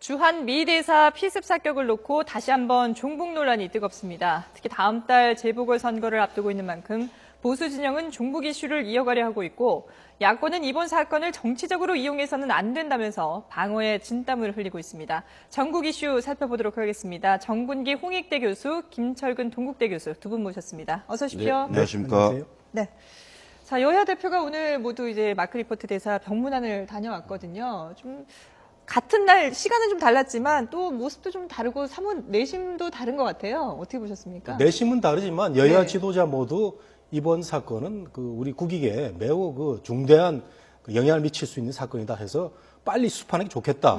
주한 미 대사 피습 사격을 놓고 다시 한번 종북 논란이 뜨겁습니다. 특히 다음 달 재보궐선거를 앞두고 있는 만큼 보수 진영은 종북 이슈를 이어가려 하고 있고 야권은 이번 사건을 정치적으로 이용해서는 안 된다면서 방어에 진땀을 흘리고 있습니다. 전국 이슈 살펴보도록 하겠습니다. 정군기 홍익대 교수, 김철근 동국대 교수 두 분 모셨습니다. 어서 오십시오. 네, 안녕하십니까. 네. 자, 여야 대표가 오늘 모두 이제 마크리포트 대사 병문안을 다녀왔거든요. 좀 같은 날 시간은 좀 달랐지만 또 모습도 좀 다르고 사뭇 내심도 다른 것 같아요. 어떻게 보셨습니까? 내심은 다르지만 여야 네. 지도자 모두 이번 사건은 우리 국익에 매우 중대한 영향을 미칠 수 있는 사건이다 해서 빨리 수습하는 게 좋겠다.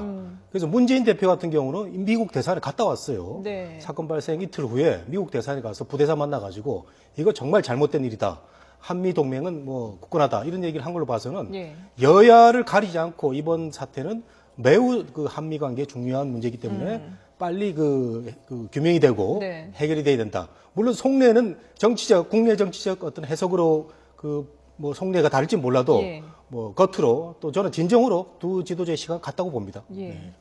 그래서 문재인 대표 같은 경우는 미국 대사를 갔다 왔어요. 네. 사건 발생 이틀 후에 미국 대사에 가서 부대사 만나가지고 이거 정말 잘못된 일이다. 한미 동맹은 굳건하다. 이런 얘기를 한 걸로 봐서는 예. 여야를 가리지 않고 이번 사태는 매우 한미 관계에 중요한 문제이기 때문에 빨리 규명이 되고 네. 해결이 돼야 된다. 물론 속내는 국내 정치적 어떤 해석으로 속내가 다를지 몰라도 예. 겉으로 또 저는 진정으로 두 지도자의 시간 같다고 봅니다. 예.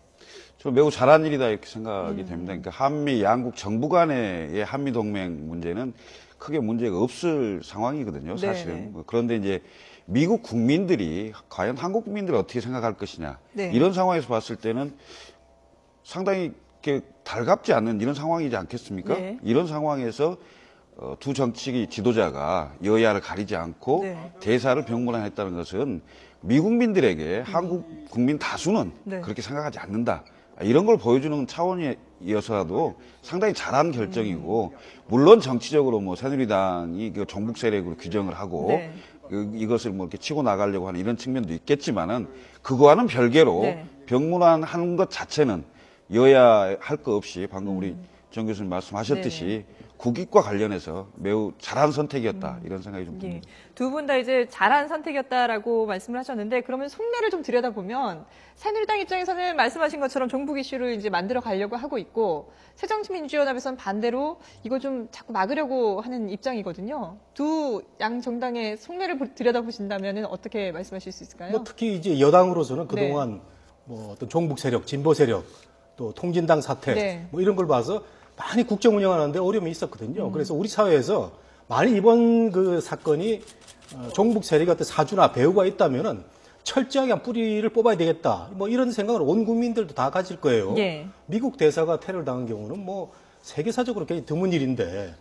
저 매우 잘한 일이다 이렇게 생각이 됩니다. 그러니까 한미 양국 정부 간의 한미 동맹 문제는 크게 문제가 없을 상황이거든요, 사실은. 네네. 그런데 이제 미국 국민들이 과연 한국 국민들을 어떻게 생각할 것이냐. 네. 이런 상황에서 봤을 때는 상당히 이렇게 달갑지 않는 이런 상황이지 않겠습니까? 네. 이런 상황에서 두 정치 지도자가 여야를 가리지 않고 네. 대사를 병문안했다는 것은 미국민들에게 한국 국민 다수는 네. 그렇게 생각하지 않는다. 이런 걸 보여주는 차원이어서라도 상당히 잘한 결정이고, 물론 정치적으로 새누리당이 종북 세력으로 규정을 하고 네. 이것을 이렇게 치고 나가려고 하는 이런 측면도 있겠지만은 그거와는 별개로 네. 병문안 하는 것 자체는 여야 할 거 없이 방금 우리 정 교수님 말씀하셨듯이 국익과 관련해서 매우 잘한 선택이었다 이런 생각이 좀 듭니다. 두 분 다 이제 잘한 선택이었다라고 말씀을 하셨는데 그러면 속내를 좀 들여다보면 새누리당 입장에서는 말씀하신 것처럼 종북 이슈를 이제 만들어 가려고 하고 있고 새정치민주연합에서는 반대로 이거 좀 자꾸 막으려고 하는 입장이거든요. 두 양 정당의 속내를 들여다보신다면 어떻게 말씀하실 수 있을까요? 특히 이제 여당으로서는 그동안 어떤 종북 세력, 진보 세력, 또 통진당 사태 네. 이런 걸 봐서 많이 국정 운영하는데 어려움이 있었거든요. 그래서 우리 사회에서 만약 이번 사건이 종북 세력의 어떤 사주나 배후가 있다면은 철저하게 한 뿌리를 뽑아야 되겠다. 이런 생각을 온 국민들도 다 가질 거예요. 예. 미국 대사가 테러를 당한 경우는 세계사적으로 굉장히 드문 일인데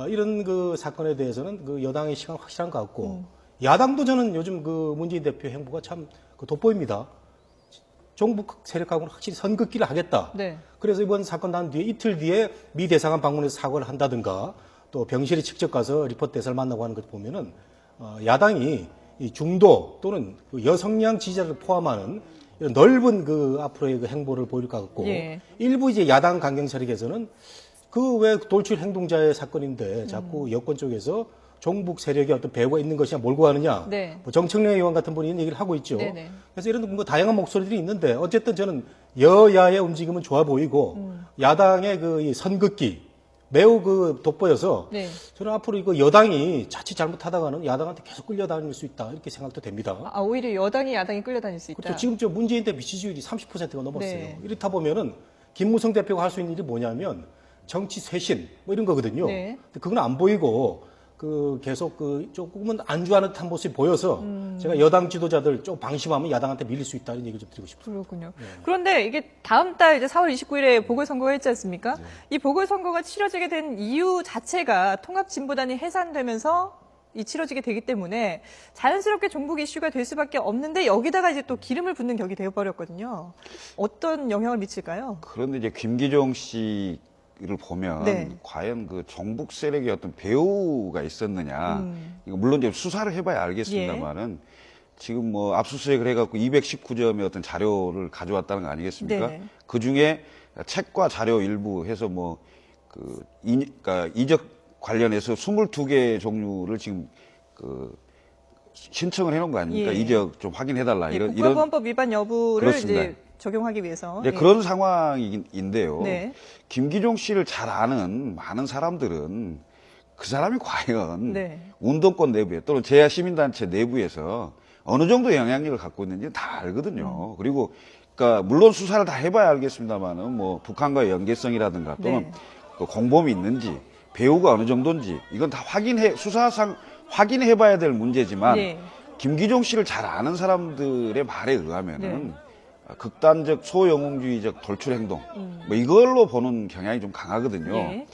이런 사건에 대해서는 여당의 시간 확실한 것 같고 야당도 저는 요즘 문재인 대표 행보가 참 돋보입니다. 종북 세력하고는 확실히 선긋기를 하겠다. 네. 그래서 이번 사건 난 뒤에 이틀 뒤에 미 대사관 방문해서 사과를 한다든가 또 병실에 직접 가서 리포트 대사를 만나고 하는 것 보면은 야당이 이 중도 또는 여성향 지지자를 포함하는 이런 넓은 앞으로의 행보를 보일 것 같고 예. 일부 이제 야당 강경 세력에서는 왜 돌출 행동자의 사건인데 자꾸 여권 쪽에서 종북 세력의 어떤 배후가 있는 것이냐 몰고 가느냐. 네. 정청래 의원 같은 분이 이런 얘기를 하고 있죠. 네네. 그래서 이런 다양한 목소리들이 있는데 어쨌든 저는 여야의 움직임은 좋아 보이고 야당의 이 선긋기 매우 돋보여서 네. 저는 앞으로 이거 여당이 자칫 잘못하다가는 야당한테 계속 끌려다닐 수 있다 이렇게 생각도 됩니다. 오히려 여당이 야당이 끌려다닐 수 있다. 그렇죠. 지금 문재인 대표 지지율이 30%가 넘었어요. 네. 이렇다 보면은 김무성 대표가 할 수 있는 일이 뭐냐면 정치 쇄신 이런 거거든요. 네. 근데 그건 안 보이고 계속 조금은 안주하는 듯한 모습이 보여서 제가 여당 지도자들 좀 방심하면 야당한테 밀릴 수 있다 이런 얘기 좀 드리고 싶습니다. 그렇군요. 그런데 이게 다음 달 이제 4월 29일에 보궐선거가 있지 않습니까? 이 보궐선거가 치러지게 된 이유 자체가 통합진보단이 해산되면서 치러지게 되기 때문에 자연스럽게 종북 이슈가 될 수밖에 없는데 여기다가 이제 또 기름을 붓는 격이 되어버렸거든요. 어떤 영향을 미칠까요? 그런데 이제 김기종 씨를 보면 네. 과연 종북 세력의 어떤 배후가 있었느냐. 이거 물론 이제 수사를 해봐야 알겠습니다만은 지금 압수수색을 해갖고 219점의 어떤 자료를 가져왔다는 거 아니겠습니까? 네네. 그 중에 책과 자료 일부 해서 그러니까 이적 관련해서 22개 종류를 지금 신청을 해놓은 거 아닙니까? 예. 이적 좀 확인해달라. 이런 국가보안법 위반 여부를 그렇습니다. 이제 적용하기 위해서. 네, 그런 상황인데요. 네. 김기종 씨를 잘 아는 많은 사람들은 그 사람이 과연 네. 운동권 내부에 또는 제야 시민단체 내부에서 어느 정도 영향력을 갖고 있는지 다 알거든요. 그리고 그러니까 물론 수사를 다 해봐야 알겠습니다만은 뭐 북한과의 연계성이라든가 또는 네. 그 공범이 있는지 배우가 어느 정도인지 이건 다 수사상 확인해봐야 될 문제지만 네. 김기종 씨를 잘 아는 사람들의 말에 의하면은 극단적 소영웅주의적 돌출 행동 뭐 이걸로 보는 경향이 좀 강하거든요. 예.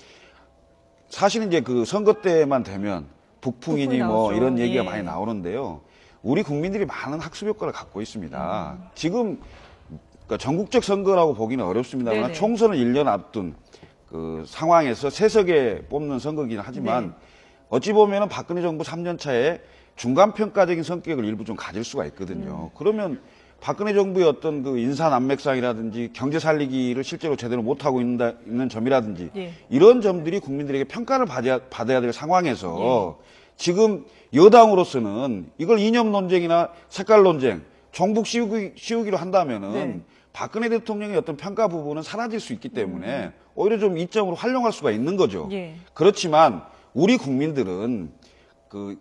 사실은 이제 그 선거 때만 되면 북풍이니 북풍이 뭐 나오죠. 이런 얘기가 예. 많이 나오는데요. 우리 국민들이 많은 학습 효과를 갖고 있습니다. 지금 그러니까 전국적 선거라고 보기는 어렵습니다만 네네. 총선을 1년 앞둔 그 상황에서 세석에 뽑는 선거이긴 하지만 네. 어찌 보면은 박근혜 정부 3년 차에 중간 평가적인 성격을 일부 좀 가질 수가 있거든요. 그러면 박근혜 정부의 어떤 그 인사 난맥상이라든지 경제 살리기를 실제로 제대로 못하고 있는 점이라든지 예. 이런 점들이 국민들에게 평가를 받아야 될 상황에서 지금 여당으로서는 이걸 이념 논쟁이나 색깔 논쟁, 종북 씌우기로 한다면은 네. 박근혜 대통령의 어떤 평가 부분은 사라질 수 있기 때문에 오히려 좀 이점으로 활용할 수가 있는 거죠. 예. 그렇지만 우리 국민들은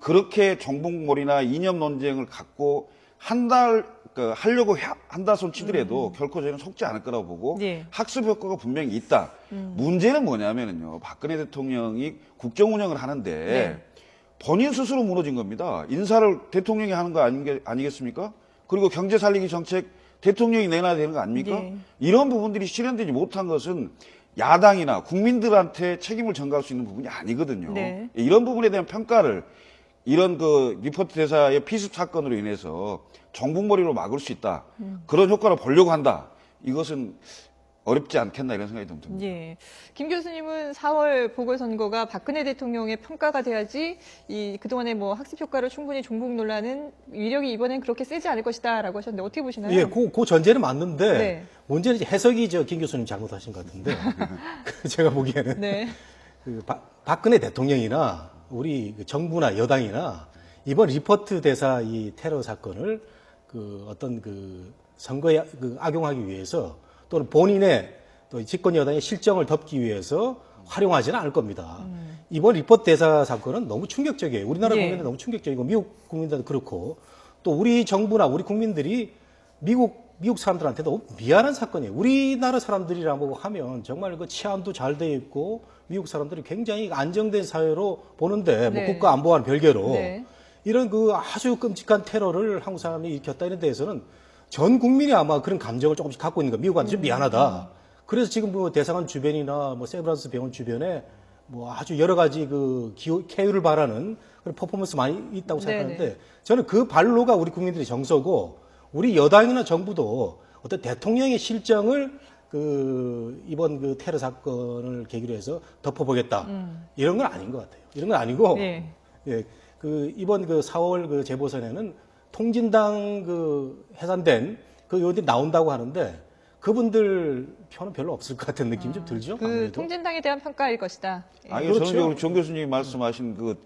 그렇게 종북몰이나 이념 논쟁을 갖고 하려고 한다 손 치더라도 결코 저는 속지 않을 거라고 보고 예. 학습 효과가 분명히 있다. 문제는 뭐냐면은요. 박근혜 대통령이 국정 운영을 하는데 네. 본인 스스로 무너진 겁니다. 인사를 대통령이 하는 거 아니겠습니까? 그리고 경제 살리기 정책 대통령이 내놔야 되는 거 아닙니까? 예. 이런 부분들이 실현되지 못한 것은 야당이나 국민들한테 책임을 전가할 수 있는 부분이 아니거든요. 네. 이런 부분에 대한 평가를 이런 그 리포트 대사의 피습 사건으로 인해서 정북머리로 막을 수 있다. 그런 효과를 보려고 한다. 이것은 어렵지 않겠나 이런 생각이 좀 듭니다. 예. 김 교수님은 4월 보궐선거가 박근혜 대통령의 평가가 돼야지 그동안의 뭐 학습 효과로 충분히 종북 논란은 위력이 이번엔 그렇게 세지 않을 것이다라고 하셨는데 어떻게 보시나요? 예, 그 전제는 맞는데 네. 문제는 이제 해석이 김 교수님 잘못하신 것 같은데 제가 보기에는 네. 박근혜 대통령이나 우리 정부나 여당이나 이번 리포트 대사 이 테러 사건을 어떤 선거에 악용하기 위해서 또는 본인의 또 집권 여당의 실정을 덮기 위해서 활용하지는 않을 겁니다. 이번 리포트 대사 사건은 너무 충격적이에요. 우리나라 예. 국민들 너무 충격적이고 미국 국민들도 그렇고 또 우리 정부나 우리 국민들이 미국 사람들한테 너무 미안한 사건이에요. 우리나라 사람들이라고 하면 정말 그 치안도 잘 돼 있고 미국 사람들이 굉장히 안정된 사회로 보는데 뭐 네. 국가 안보와는 별개로 네. 이런 아주 끔찍한 테러를 한국 사람이 일으켰다 이런 데에서는 전 국민이 아마 그런 감정을 조금씩 갖고 있는 거예요. 미국한테 좀 미안하다. 그래서 지금 대사관 주변이나 세브란스 병원 주변에 아주 여러 가지 쾌유를 바라는 그런 퍼포먼스 많이 있다고 생각하는데 네네. 저는 그 발로가 우리 국민들의 정서고 우리 여당이나 정부도 어떤 대통령의 실정을 이번 테러 사건을 계기로 해서 덮어보겠다. 이런 건 아닌 것 같아요. 이런 건 아니고, 예. 예, 이번 4월 재보선에는 통진당 해산된 의원들이 나온다고 하는데 그분들 표는 별로 없을 것 같은 느낌이 좀 들죠. 아무래도. 통진당에 대한 평가일 것이다. 예. 아니, 그렇죠. 저는 정 교수님이 말씀하신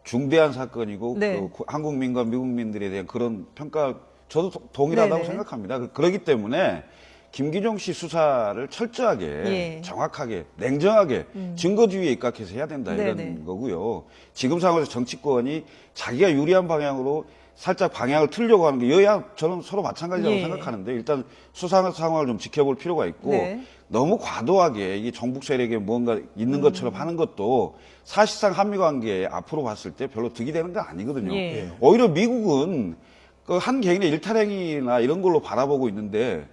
중대한 사건이고 네. 한국민과 미국민들에 대한 그런 평가 저도 동일하다고 네네. 생각합니다. 그렇기 때문에 김기종 씨 수사를 철저하게, 예. 정확하게, 냉정하게 증거주의에 입각해서 해야 된다 이런 네네. 거고요. 지금 상황에서 정치권이 자기가 유리한 방향으로 살짝 방향을 틀려고 하는 게 여야 저는 서로 마찬가지라고 예. 생각하는데 일단 수사 상황을 좀 지켜볼 필요가 있고 네. 너무 과도하게 이게 정북 세력에 뭔가 있는 것처럼 하는 것도 사실상 한미 관계에 앞으로 봤을 때 별로 득이 되는 거 아니거든요. 예. 오히려 미국은 한 개인의 일탈행위나 이런 걸로 바라보고 있는데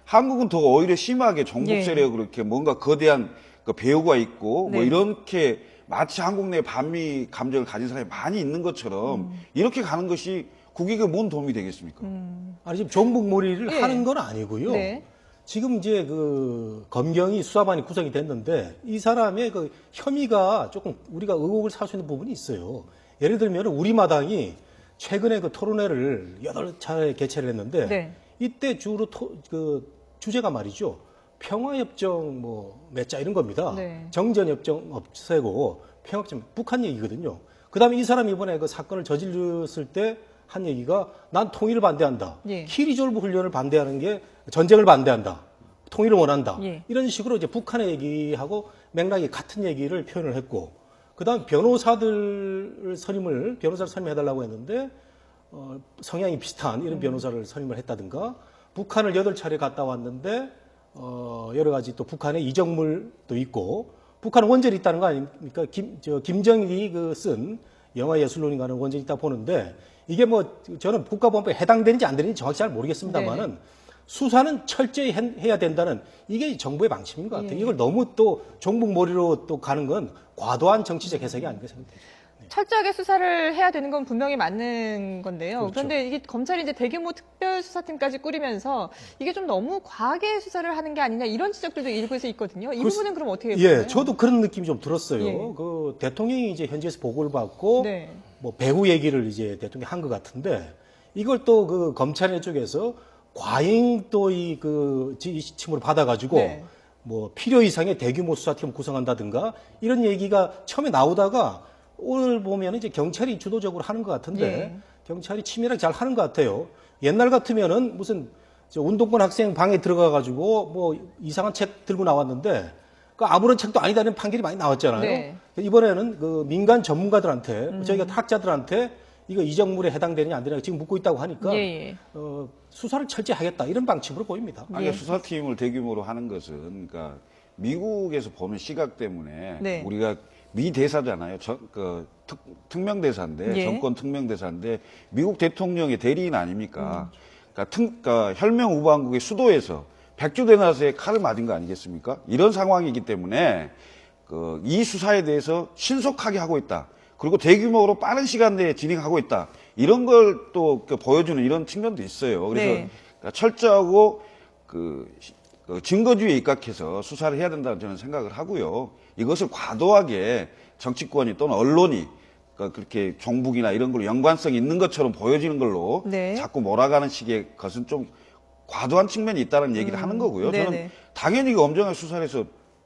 한국은 더 오히려 심하게 정북 예. 세력으로 이렇게 뭔가 거대한 배후가 있고 뭐 네. 이렇게 마치 한국 내 반미 감정을 가진 사람이 많이 있는 것처럼 이렇게 가는 것이 국익에 뭔 도움이 되겠습니까? 아니, 지금 종북몰이를 예. 하는 건 아니고요. 네. 지금 이제 검경이 수사반이 구성이 됐는데 이 사람의 혐의가 조금 우리가 의혹을 살 수 있는 부분이 있어요. 예를 들면 우리 마당이 최근에 토론회를 8차례 개최를 했는데 네. 이때 주로 주제가 말이죠. 평화협정 맺자 이런 겁니다. 네. 정전협정 없애고 평화협정 북한 얘기거든요. 그다음에 이 사람이 이번에 사건을 저질렀을 때 한 얘기가 난 통일을 반대한다. 예. 키리졸브 훈련을 반대하는 게 전쟁을 반대한다. 통일을 원한다. 예. 이런 식으로 이제 북한의 얘기하고 맥락이 같은 얘기를 표현을 했고 그다음 변호사를 선임해달라고 했는데 성향이 비슷한 이런 변호사를 선임을 했다든가 북한을 8차례 갔다 왔는데 여러 가지 또 북한의 이적물도 있고 북한은 원전이 있다는 거 아닙니까? 김정일이 쓴 영화예술론인가 하는 원전이 있다 보는데 이게 뭐 저는 국가보안법에 해당되는지 안 되는지 정확히 잘 모르겠습니다만은 네. 수사는 철저히 해야 된다는 이게 정부의 방침인 것 같아요. 예. 이걸 너무 또 종북몰이로 또 가는 건 과도한 정치적 해석이 아닌가 생각돼요. 철저하게 수사를 해야 되는 건 분명히 맞는 건데요. 그렇죠. 그런데 이게 검찰이 이제 대규모 특별수사팀까지 꾸리면서 이게 좀 너무 과하게 수사를 하는 게 아니냐 이런 지적들도 일부에서 있거든요. 이 부분은 그럼 어떻게 보나요? 예, 저도 그런 느낌이 좀 들었어요. 예. 그 대통령이 이제 현지에서 보고를 받고 네. 뭐 배후 얘기를 이제 대통령이 한 것 같은데 이걸 또 그 검찰 쪽에서 과잉 또 지침으로 받아가지고 네. 뭐 필요 이상의 대규모 수사팀을 구성한다든가 이런 얘기가 처음에 나오다가 오늘 보면 이제 경찰이 주도적으로 하는 것 같은데 예. 경찰이 치밀하게 잘 하는 것 같아요. 옛날 같으면은 무슨 운동권 학생 방에 들어가가지고 뭐 이상한 책 들고 나왔는데 그 아무런 책도 아니다는 판결이 많이 나왔잖아요. 네. 이번에는 그 민간 전문가들한테 저희가 학자들한테 이거 이적물에 해당되느냐 안 되느냐 지금 묻고 있다고 하니까 예. 수사를 철저히 하겠다 이런 방침으로 보입니다. 아니, 예. 수사팀을 대규모로 하는 것은 그러니까 미국에서 보는 시각 때문에 네. 우리가 미 대사잖아요. 특명 대사인데 예. 정권 특명 대사인데 미국 대통령의 대리인 아닙니까? 그러니까 혈명 우방국의 수도에서 백주대낮에 칼을 맞은 거 아니겠습니까? 이런 상황이기 때문에 이 수사에 대해서 신속하게 하고 있다. 그리고 대규모로 빠른 시간 내에 진행하고 있다. 이런 걸 또 보여주는 이런 측면도 있어요. 그래서 네. 그러니까 철저하고 증거주의에 입각해서 수사를 해야 된다는 저는 생각을 하고요. 이것을 과도하게 정치권이 또는 언론이 그렇게 종북이나 이런 걸로 연관성 있는 것처럼 보여지는 걸로 네. 자꾸 몰아가는 식의 것은 좀 과도한 측면이 있다는 얘기를 하는 거고요. 네네. 저는 당연히 엄정하게 수사를 해서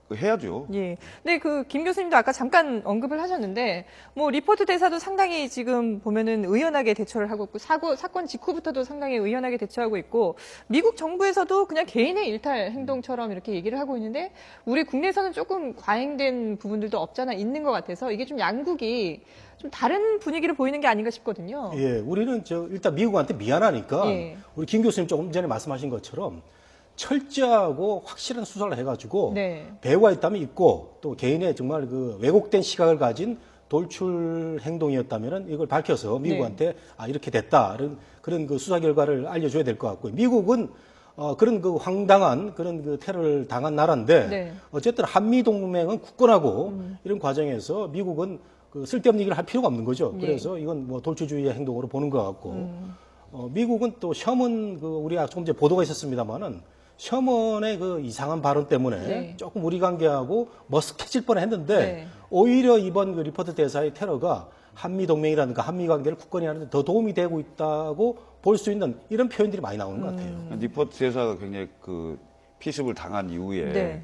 해야죠. 예. 근데 김 교수님도 아까 잠깐 언급을 하셨는데, 뭐, 리포트 대사도 상당히 지금 보면은 의연하게 대처를 하고 있고, 사건 직후부터도 상당히 의연하게 대처하고 있고, 미국 정부에서도 그냥 개인의 일탈 행동처럼 이렇게 얘기를 하고 있는데, 우리 국내에서는 조금 과잉된 부분들도 없잖아 있는 것 같아서, 이게 좀 양국이 좀 다른 분위기를 보이는 게 아닌가 싶거든요. 예, 우리는 일단 미국한테 미안하니까 예. 우리 김 교수님 조금 전에 말씀하신 것처럼 철저하고 확실한 수사를 해가지고 네. 배후가 있다면 있고 또 개인의 정말 왜곡된 시각을 가진 돌출 행동이었다면 이걸 밝혀서 미국한테 이렇게 됐다 그런 수사 결과를 알려줘야 될 것 같고요. 미국은 그런 황당한 그런 테러를 당한 나라인데 네. 어쨌든 한미 동맹은 굳건하고 이런 과정에서 미국은 쓸데없는 얘기를 할 필요가 없는 거죠. 예. 그래서 이건 뭐 돌출주의의 행동으로 보는 것 같고 미국은 또 셔먼 우리가 조금 전에 보도가 있었습니다만은 셔먼의 이상한 발언 때문에 네. 조금 우리 관계하고 머쓱해질 뻔했는데 네. 오히려 이번 리포트 대사의 테러가 한미 동맹이라든가 한미 관계를 굳건히 하는데 더 도움이 되고 있다고 볼 수 있는 이런 표현들이 많이 나오는 것 같아요. 리포트 대사가 굉장히 피습을 당한 이후에 네.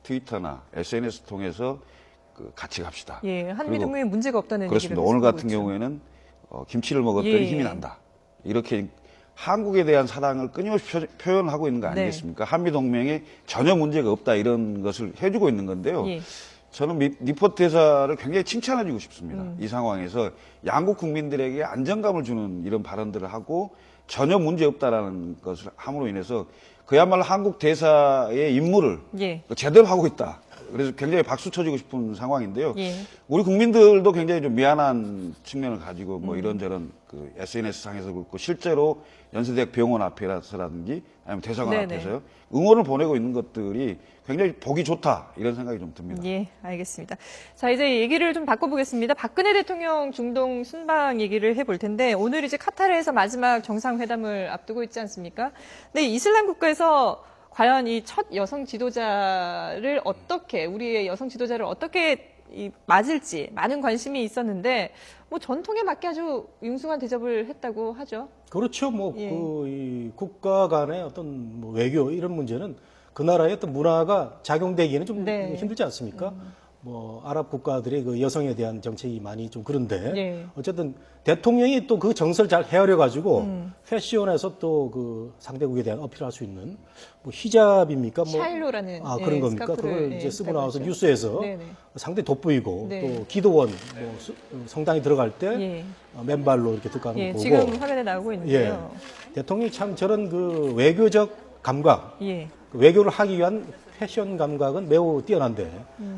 트위터나 SNS 통해서 같이 갑시다. 예, 한미 그리고 동맹에 문제가 없다는 그렇습니다. 얘기를 오늘 계속 같은 하고 있죠. 경우에는 김치를 먹었더니 예. 힘이 난다. 이렇게 한국에 대한 사랑을 끊임없이 표현하고 있는 거 네. 아니겠습니까? 한미 동맹에 전혀 문제가 없다 이런 것을 해주고 있는 건데요. 예. 저는 리포트 대사를 굉장히 칭찬해주고 싶습니다. 이 상황에서 양국 국민들에게 안정감을 주는 이런 발언들을 하고 전혀 문제 없다라는 것을 함으로 인해서 그야말로 한국 대사의 임무를 예. 제대로 하고 있다. 그래서 굉장히 박수 쳐주고 싶은 상황인데요. 예. 우리 국민들도 굉장히 좀 미안한 측면을 가지고 뭐 이런저런 SNS 상에서 그렇고 실제로 연세대학 병원 앞에서라든지 아니면 대사관 네네. 앞에서요. 응원을 보내고 있는 것들이 굉장히 보기 좋다. 이런 생각이 좀 듭니다. 예, 알겠습니다. 자, 이제 얘기를 좀 바꿔보겠습니다. 박근혜 대통령 중동 순방 얘기를 해볼 텐데, 오늘 이제 카타르에서 마지막 정상회담을 앞두고 있지 않습니까? 근데 이슬람 국가에서 과연 이 첫 여성 지도자를 우리의 여성 지도자를 어떻게 맞을지 많은 관심이 있었는데, 뭐 전통에 맞게 아주 융숭한 대접을 했다고 하죠. 그렇죠. 예. 이 국가 간의 외교 이런 문제는 그 나라의 어떤 문화가 작용되기에는 좀 네. 힘들지 않습니까? 뭐 아랍 국가들의 그 여성에 대한 정책이 많이 좀 그런데 예. 어쨌든 대통령이 또 그 정서를 잘 헤아려 가지고 패션에서 또 그 상대국에 대한 어필할 수 있는 뭐 히잡입니까? 뭐 샤일로라는 그런 겁니까? 스카프를, 그걸 이제 쓰고 쓰다고 나와서 하죠. 뉴스에서 네네. 상당히 돋보이고 네. 또 기도원 뭐 성당에 들어갈 때 예. 맨발로 이렇게 들어가는 예, 거 보고 지금 화면에 나오고 있는데요. 대통령이 참 저런 그 외교적 감각, 예. 그 외교를 하기 위한 패션 감각은 매우 뛰어난데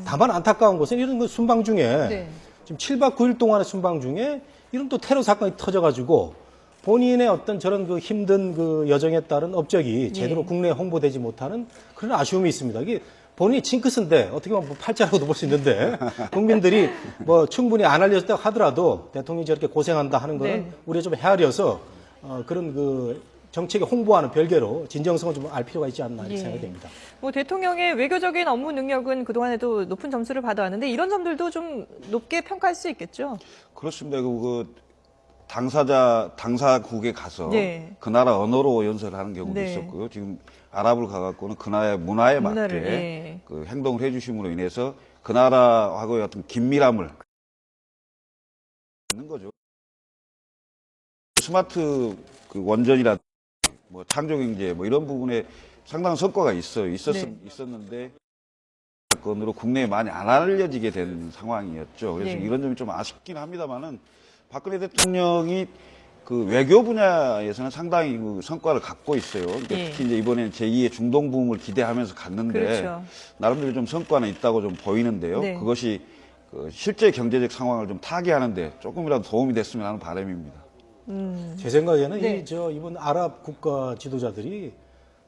다만 안타까운 것은 이런 그 순방 중에 네. 지금 7박 9일 동안의 순방 중에 이런 또 테러 사건이 터져가지고 본인의 어떤 저런 그 힘든 그 여정에 따른 업적이 제대로 예. 국내에 홍보되지 못하는 그런 아쉬움이 있습니다. 이게 본인이 징크스인데 어떻게 보면 뭐 팔자라고도 볼 수 있는데 국민들이 뭐 충분히 안 알려졌다고 하더라도 대통령이 저렇게 고생한다 하는 거는 네. 우리가 좀 헤아려서 그런 그 정책에 홍보하는 별개로 진정성을 좀 알 필요가 있지 않나 이렇게 예. 생각이 됩니다. 뭐 대통령의 외교적인 업무 능력은 그동안에도 높은 점수를 받아왔는데 이런 점들도 좀 높게 평가할 수 있겠죠. 그렇습니다. 그 당사국에 가서 네. 그 나라 언어로 연설을 하는 경우도 네. 있었고요. 지금 아랍을 가갖고는 그 나라의 문화에 문화를, 맞게 예. 그 행동을 해주심으로 인해서 그 나라하고의 어떤 긴밀함을 있는 거죠. 스마트 그 원전이라 뭐 창조경제 뭐 이런 부분에 상당한 성과가 있었는데 사건으로 국내에 많이 안 알려지게 된 상황이었죠. 그래서 네. 이런 점이 좀 아쉽긴 합니다만은 박근혜 대통령이 그 외교 분야에서는 상당히 그 성과를 갖고 있어요. 그러니까 예. 특히 이제 이번에는 제2의 중동 붐을 기대하면서 갔는데 그렇죠. 나름대로 좀 성과는 있다고 좀 보이는데요. 네. 그것이 그 실제 경제적 상황을 좀 타개하는데 조금이라도 도움이 됐으면 하는 바람입니다. 제 생각에는 네. 이번 아랍 국가 지도자들이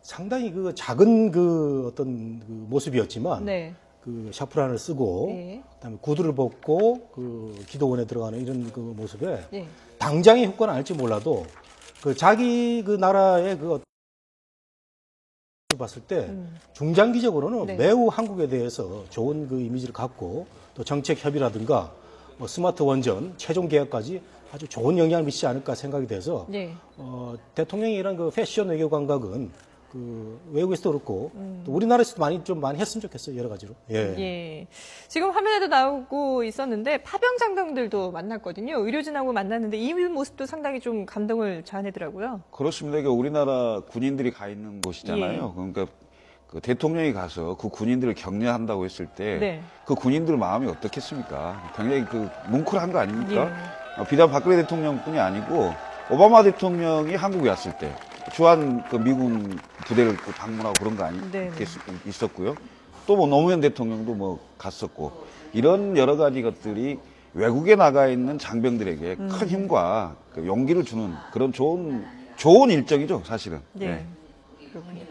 상당히 그 작은 그 어떤 그 모습이었지만 네. 그 샤프란을 쓰고 네. 그다음에 구두를 벗고 그 기도원에 들어가는 이런 그 모습에 예. 당장의 효과는 알지 몰라도 그 자기 그 나라의 그 봤을 때 중장기적으로는 네. 매우 한국에 대해서 좋은 그 이미지를 갖고 또 정책 협의라든가 뭐 스마트 원전 최종 계약까지 아주 좋은 영향을 미치지 않을까 생각이 돼서 네. 대통령의 이런 그 패션 외교 감각은 그 외국에서도 그렇고 또 우리나라에서도 많이 했으면 좋겠어요 여러 가지로. 예. 예. 지금 화면에도 나오고 있었는데 파병 장병들도 만났거든요. 의료진하고 만났는데 이 모습도 상당히 좀 감동을 자아내더라고요. 그렇습니다. 이게 우리나라 군인들이 가 있는 곳이잖아요. 예. 그러니까 그 대통령이 가서 그 군인들을 격려한다고 했을 때 네. 그 군인들 마음이 어떻겠습니까? 굉장히 그 뭉클한 거 아닙니까? 예. 비단 박근혜 대통령뿐이 아니고 오바마 대통령이 한국에 왔을 때 주한 그 미군 부대를 또 방문하고 그런 거 네. 있었고요. 또 뭐 노무현 대통령도 뭐 갔었고 이런 여러 가지 것들이 외국에 나가 있는 장병들에게 큰 힘과 그 용기를 주는 그런 좋은 일정이죠, 사실은. 예. 네. 그렇군요.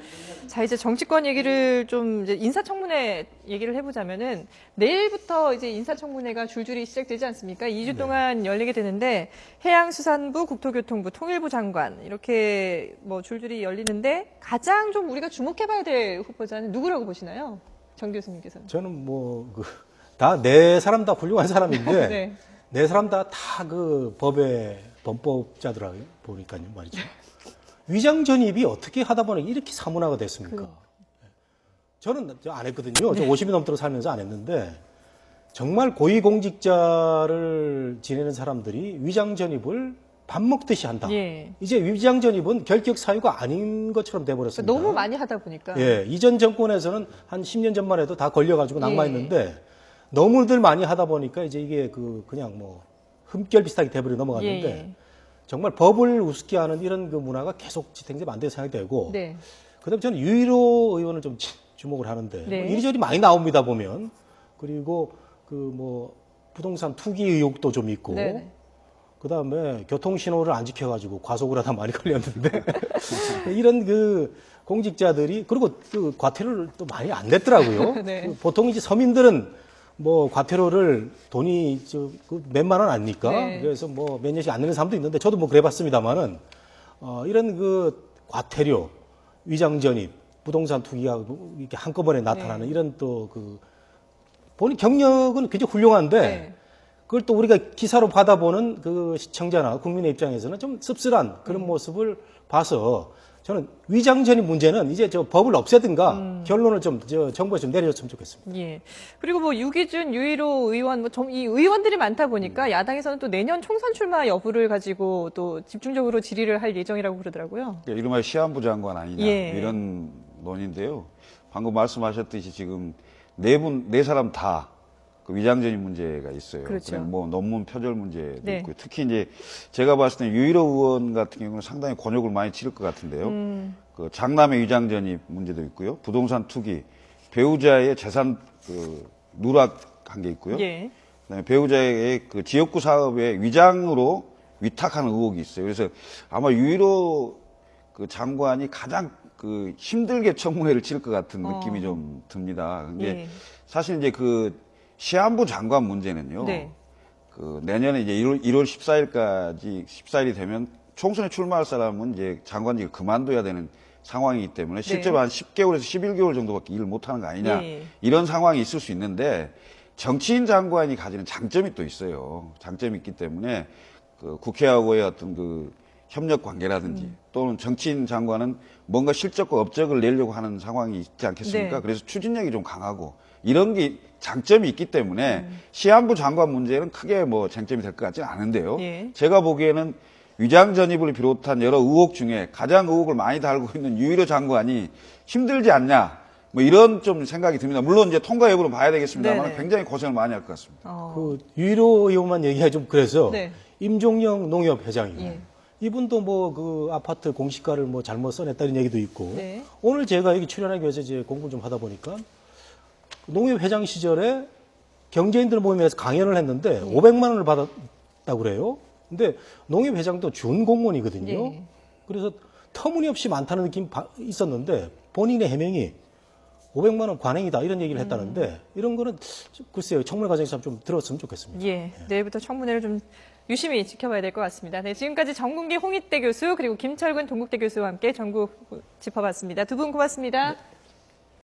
자, 이제 정치권 얘기를 좀 이제 인사청문회 얘기를 해보자면은 내일부터 이제 인사청문회가 줄줄이 시작되지 않습니까? 2주 동안 열리게 되는데 해양수산부, 국토교통부, 통일부 장관 이렇게 뭐 줄줄이 열리는데 가장 좀 우리가 주목해봐야 될 후보자는 누구라고 보시나요? 정 교수님께서는. 저는 뭐 다 네 사람 다 훌륭한 사람인데 네. 네 사람 다 그 법의 범법자들하고 보니까요 말이죠. 위장 전입이 어떻게 하다 보니 이렇게 사문화가 됐습니까? 저는 안 했거든요. 저 50이 넘도록 살면서 안 했는데 정말 고위공직자를 지내는 사람들이 위장 전입을 밥 먹듯이 한다. 예. 이제 위장 전입은 결격 사유가 아닌 것처럼 돼버렸습니다. 너무 많이 하다 보니까. 예, 이전 정권에서는 한 10년 전만 해도 다 걸려가지고 예. 낙마했는데 너무들 많이 하다 보니까 이제 이게 그냥 뭐 흠결 비슷하게 돼버려 넘어갔는데 예. 정말 법을 우습게 하는 이런 그 문화가 계속 지탱되면 안 된다고 생각이 되고 네. 그다음에 저는 유일호 의원을 좀 주목을 하는데 네. 뭐 이리저리 많이 나옵니다 보면 그리고 그 뭐 부동산 투기 의혹도 좀 있고 네네. 그다음에 교통신호를 안 지켜가지고 과속을 하다 많이 걸렸는데 이런 그 공직자들이 그리고 그 과태료를 또 많이 안 냈더라고요. 네. 그 보통 이제 서민들은 뭐 과태료를 돈이 몇만 원 아닙니까? 네. 그래서 뭐 몇 년씩 안 내는 사람도 있는데 저도 뭐 그래봤습니다만은 이런 그 과태료, 위장전입, 부동산 투기가 이렇게 한꺼번에 나타나는 네. 이런 또 그 본인 경력은 굉장히 훌륭한데. 네. 그걸 또 우리가 기사로 받아보는 그 시청자나 국민의 입장에서는 좀 씁쓸한 그런 모습을 봐서 저는 위장전입 문제는 이제 저 법을 없애든가 결론을 좀 정부가 좀 내려줬으면 좋겠습니다. 예. 그리고 뭐 유기준, 유일호 의원, 이 의원들이 많다 보니까 야당에서는 또 내년 총선 출마 여부를 가지고 또 집중적으로 질의를 할 예정이라고 그러더라고요. 이른바 시한부 장관 아니냐 예. 이런 논인데요. 방금 말씀하셨듯이 지금 네 사람 다 그 위장전입 문제가 있어요. 그렇죠. 뭐 논문 표절 문제도 네. 있고요. 특히 이제 제가 봤을 때 유일호 의원 같은 경우는 상당히 곤욕을 많이 치를 것 같은데요. 그 장남의 위장전입 문제도 있고요. 부동산 투기, 배우자의 재산 그 누락한 게 있고요. 예. 그다음에 배우자의 그 지역구 사업에 위장으로 위탁하는 의혹이 있어요. 그래서 아마 유일호 그 장관이 가장 그 힘들게 청문회를 치를 것 같은 느낌이 좀 듭니다. 근데 예. 사실 이제 그 시한부 장관 문제는요. 네. 그 내년에 이제 1월 14일이 되면 총선에 출마할 사람은 이제 장관직을 그만둬야 되는 상황이기 때문에 실제로 한 10개월에서 11개월 정도밖에 일을 못하는 거 아니냐 예. 이런 상황이 있을 수 있는데 정치인 장관이 가지는 장점이 또 있어요. 장점이 있기 때문에 그 국회하고의 어떤 그 협력 관계라든지 또는 정치인 장관은 뭔가 실적과 업적을 내려고 하는 상황이 있지 않겠습니까? 네. 그래서 추진력이 좀 강하고 이런 게 장점이 있기 때문에 시한부 장관 문제는 크게 뭐 쟁점이 될 것 같지는 않은데요. 예. 제가 보기에는 위장 전입을 비롯한 여러 의혹 중에 가장 의혹을 많이 달고 있는 유일호 장관이 힘들지 않냐 뭐 이런 좀 생각이 듭니다. 물론 이제 통과 여부는 봐야 되겠습니다만 네네. 굉장히 고생을 많이 할 것 같습니다. 그 유일호 의원만 얘기하기 좀 그래서 네. 임종영 농협 회장이요. 예. 이분도 뭐 그 아파트 공시가를 뭐 잘못 써냈다는 얘기도 있고 네. 오늘 제가 여기 출연하기 위해서 이제 공부를 좀 하다 보니까 농협 회장 시절에 경제인들 모임에서 강연을 했는데 500만 원을 받았다고 그래요. 근데 농협 회장도 준 공무원이거든요. 예. 그래서 터무니없이 많다는 느낌이 있었는데 본인의 해명이 500만 원 관행이다 이런 얘기를 했다는데 이런 거는 글쎄요 청문회 과정에서 좀 들었으면 좋겠습니다. 예. 내일부터 청문회를 좀 유심히 지켜봐야 될 것 같습니다. 네, 지금까지 정군기 홍익대 교수 그리고 김철근 동국대 교수와 함께 전국 짚어봤습니다. 두 분 고맙습니다. 네.